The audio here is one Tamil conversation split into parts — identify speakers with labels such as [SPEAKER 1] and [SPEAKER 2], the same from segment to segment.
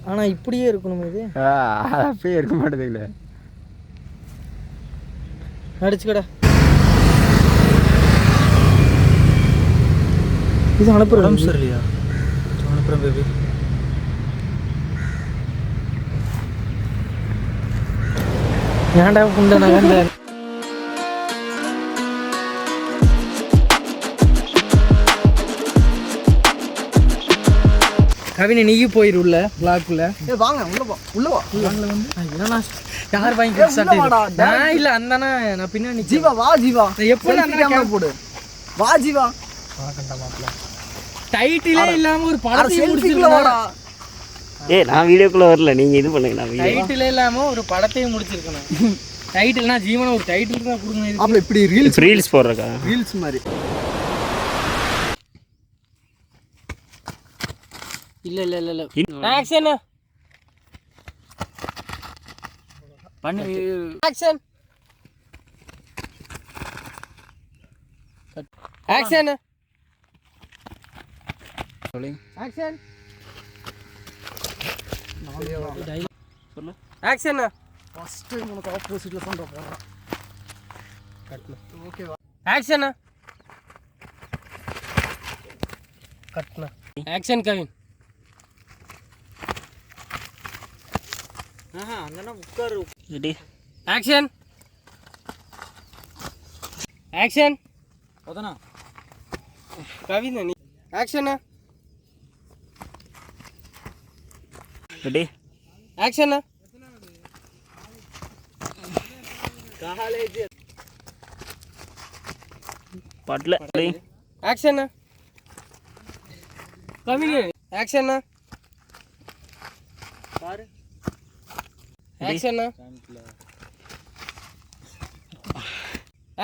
[SPEAKER 1] ஆனால் இப்படியே இருக்கணும் இது.
[SPEAKER 2] அப்படியே இருக்க மாட்டேதுங்களே.
[SPEAKER 1] அடிச்சுக்கடா. இது அனுப்புகிறோம் சரியா? அனுப்புகிறேன் பேபி. ஏன்டா புண்டை நகர்ந்த கவினை நீயும் போயிரு உள்ள பிளாக்குள்ள.
[SPEAKER 3] வாங்க உள்ள வா, உள்ள வா.
[SPEAKER 1] யார் வாங்கி நான் இல்லை அந்தானா நான் பின்னாடி.
[SPEAKER 3] ஜீவா வா ஜீவா,
[SPEAKER 1] எப்போ
[SPEAKER 3] கேமரா போடு. வா ஜீவா.
[SPEAKER 1] டைட்டிலே இல்லாம ஒரு படத்தை
[SPEAKER 3] முடிச்சிருக்கலடா.
[SPEAKER 2] நான் வீடியோக்குள்ள வரல, நீங்க இது பண்ணுங்க. நான்
[SPEAKER 1] டைட்டிலே இல்லாம ஒரு படத்தையும் முடிச்சிருக்கேன். டைட்டில்னா ஜீவன ஒரு டைட்டில் தான் கொடுங்க.
[SPEAKER 3] அப்ப இப்படி
[SPEAKER 2] ரீல்ஸ் போடுறக்கா?
[SPEAKER 3] ரீல்ஸ் மாதிரி
[SPEAKER 1] இல்ல ஆக்ஷன் பண்ணு. ஆக்ஷன் ஆக்ஷன் ஆக்ஷன் சொல்லு. ஆக்ஷன்
[SPEAKER 3] ஃபர்ஸ்ட் டைம் உனக்கு ஆப்போசிட்ல சண்டை போடுறேன்.
[SPEAKER 1] கட்ல
[SPEAKER 3] ஓகேவா?
[SPEAKER 1] ஆக்ஷன் கட்ல ஆக்ஷன் கவின். அண்ணா உட்காரு. ரெடி ஆக்ஷன் ஆக்ஷன் போதனா கவின் நீ ஆக்ஷன்
[SPEAKER 2] ரெடி
[SPEAKER 1] ஆக்ஷன் காலேஜ்
[SPEAKER 2] பட்ல
[SPEAKER 1] ஆக்ஷன் கவின் ஆக்ஷன் பாரு ஆக்ஷன்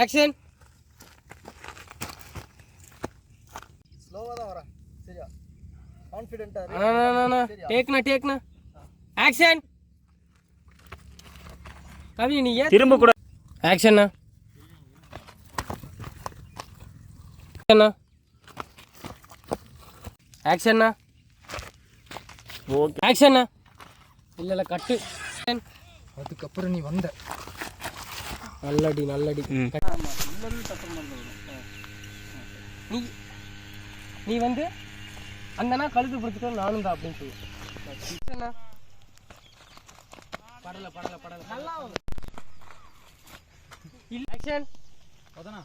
[SPEAKER 1] ஆக்ஷன்
[SPEAKER 3] ஸ்லோவா தான் வர. சரியா? கான்ஃபிடென்ட்டா
[SPEAKER 1] இரு. டேக்னா ஆக்ஷன் கவி நீ
[SPEAKER 2] திரும்ப கூட
[SPEAKER 1] ஆக்ஷன் ஆக்ஷன்
[SPEAKER 2] ஓகே
[SPEAKER 1] ஆக்ஷன் இல்ல கட்டு.
[SPEAKER 3] அதுக்கப்புறம் நீ வந்த
[SPEAKER 1] நல்லடி நீ நீ வந்து அந்தனா கழுத்து பிடிச்சிட்டு நானும் தான் அப்படின்னு சொல்லு. படல நல்லா ஆக்ஷன் போதனா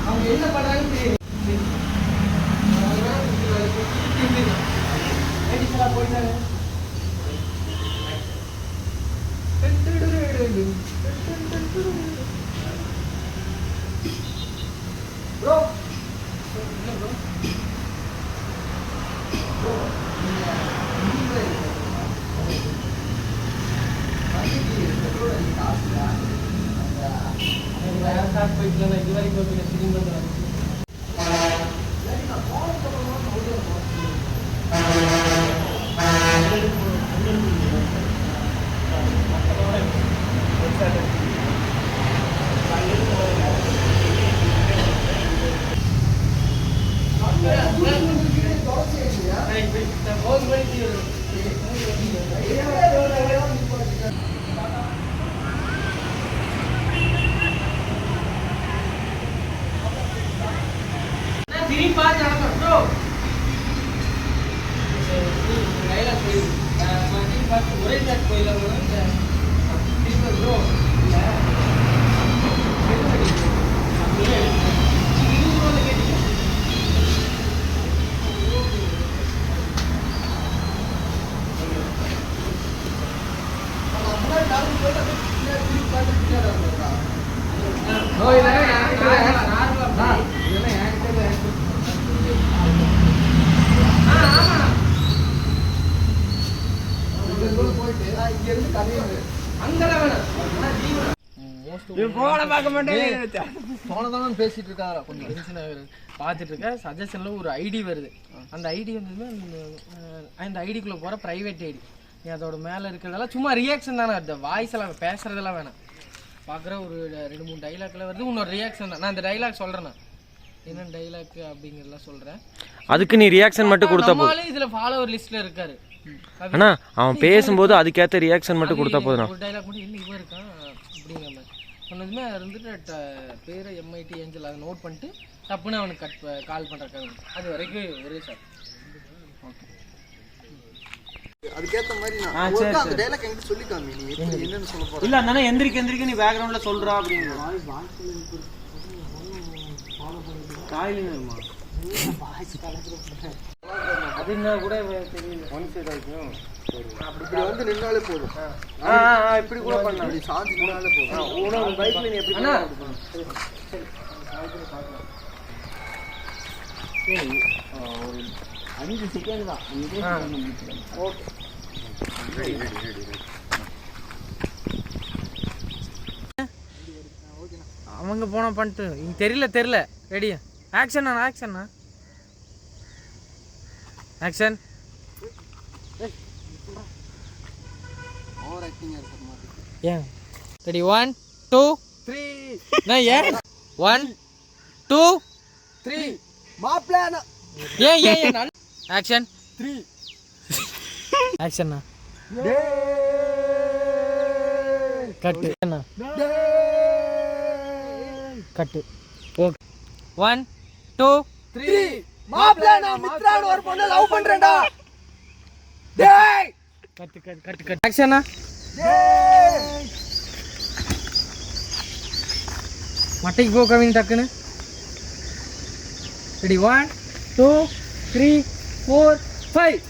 [SPEAKER 1] அவங்க என்ன பண்றாங்கன்னு தெரியும். போயிட்டாங்க. ப்ரோ போயிட்டு இது வரைக்கும் திரும்ப
[SPEAKER 2] போன பார்க்க மாட்டேன்
[SPEAKER 3] போனதான் பேசிட்டு இருக்காரா கொஞ்சம்
[SPEAKER 1] டென்ஷன் ஆகுது. பார்த்துட்டு இருக்க சஜஷனில் ஒரு ஐடி வருது. அந்த ஐடி வந்ததுமே அந்த ஐடிக்குள்ளே போகிற ப்ரைவேட் ஐடி. நீ அதோட மேலே இருக்கிறதெல்லாம் சும்மா ரியாக்ஷன் தானே. அந்த வாய்ஸ் எல்லாம் பேசுறதெல்லாம் வேணாம். பார்க்குற ஒரு 2-3 டைலாக்ல வருது. இன்னொரு ரியாக்ஷன் தான். நான் அந்த டைலாக் சொல்கிறேன். என்ன டைலாக் அப்படிங்கிறதெல்லாம் சொல்கிறேன்.
[SPEAKER 4] அதுக்கு நீ ரியாக்ஷன் மட்டும் கொடுத்தா போதும்.
[SPEAKER 1] இதில் ஃபாலோவர் லிஸ்ட்டில் இருக்காரு.
[SPEAKER 4] அண்ணா அவன் பேசும்போது அதுக்கேற்ற ரியாக்ஷன் மட்டும் கொடுத்தா போதும்.
[SPEAKER 1] ஒரு டைலாக் மட்டும் என்ன இவன் இருக்கான் அப்படிங்கிற மாதிரி சொன்னதுமே இருந்துட்டு பேர் MIT ஏஞ்சல் அதை நோட் பண்ணிட்டு தப்புன்னு அவனுக்கு கால் பண்ணுறாங்க. அது வரைக்கும் ஒரே சார்.
[SPEAKER 3] அதுக்கேற்ற மாதிரி நான் அந்த டைலாக் என்கிட்ட சொல்லி காமி. நீ என்னன்னு சொல்ல போற?
[SPEAKER 2] இல்ல அண்ணா எந்திரிக்க நீ பேக்ரவுண்ட்ல சொல்றா அப்படிங்க.
[SPEAKER 1] அது என்ன கூட தெரியல. ஒன் சைடு ஆகிக்கும்.
[SPEAKER 3] அப்படி வந்து நின்னாலே போதும்.
[SPEAKER 2] இப்படி கூட பண்ண
[SPEAKER 3] அப்படி சாஞ்சி நின்னாலே போதும்.
[SPEAKER 2] உனக்கு பைக்ல நீ எப்படி
[SPEAKER 1] அண்ணா
[SPEAKER 2] 5 செகண்ட் தான்.
[SPEAKER 1] ஓகே அவங்க போன பண்ணிட்டு இங்க தெரியல. ரெடியா? Action action.
[SPEAKER 3] ஓவர் ஆக்டிங் இருக்கு மாதிரி.
[SPEAKER 1] ஏன் ரெடி 1 2
[SPEAKER 3] 3
[SPEAKER 1] நான் ஏன் 1 2
[SPEAKER 3] 3 மாப்ளனா
[SPEAKER 1] ஏன் ஆக்ஷன்
[SPEAKER 3] 3
[SPEAKER 1] ஆக்ஷன்னா கட்டு என்ன கட்டு. ஓகே 1 2
[SPEAKER 3] 3 மாப்ளனா மித்ரான ஒரு பொண்ண லவ் பண்றேன்டா. டேய்
[SPEAKER 1] கட்டு ஆக்ஷனா
[SPEAKER 3] டேய்
[SPEAKER 1] மட்டைக்கு போ கவின் டக்குன்னு. ரெடி 1 2 3 4 5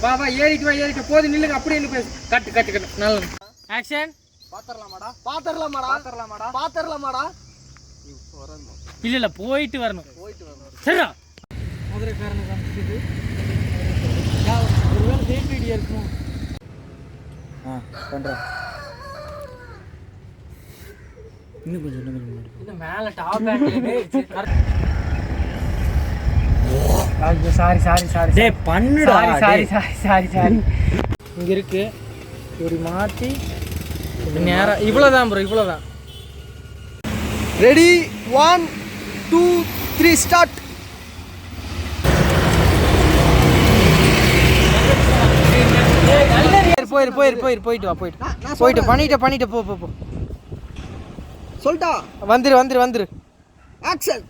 [SPEAKER 1] வா ஏறிட்டு போது நில்லுங்க. அப்படியே நில்லு. பேசு. கட்டு நல்ல ஆக்ஷன்.
[SPEAKER 3] பாத்தறலாமாடா
[SPEAKER 1] இல்ல போயிட்டு வரணும். சரிடா. மதுரைக்காரனுக்கு அனுப்பிச்சிட்டு ஒருவேளை சேஃப் ஐடியா இருக்கும்.
[SPEAKER 2] பண்றேன். இன்னும் கொஞ்சம்
[SPEAKER 1] இந்த மேல டாப் பேக்ல சாரி
[SPEAKER 2] டேய் பண்ணுடா.
[SPEAKER 1] சாரி இங்க இருக்கு. ஒரு மாத்தி நேரா இவ்வளவுதான் ப்ரோ. இவ்வளவுதான்.
[SPEAKER 3] Ready 1 2 3 start.
[SPEAKER 1] போயிட்டு பண்ணிட்டு போ.
[SPEAKER 3] சொல்டா.
[SPEAKER 1] வந்துரு.
[SPEAKER 3] ஆக்ஷன்.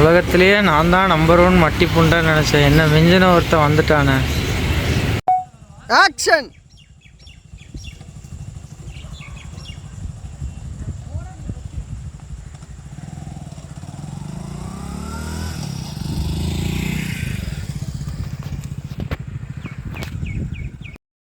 [SPEAKER 4] உலகத்திலேயே நான் தான் நம்பர் 1 மட்டி புண்டான்னு நினைச்சேன். என்ன மிஞ்சின ஒருத்தன் வந்துட்டானே.
[SPEAKER 3] ஆக்ஷன்.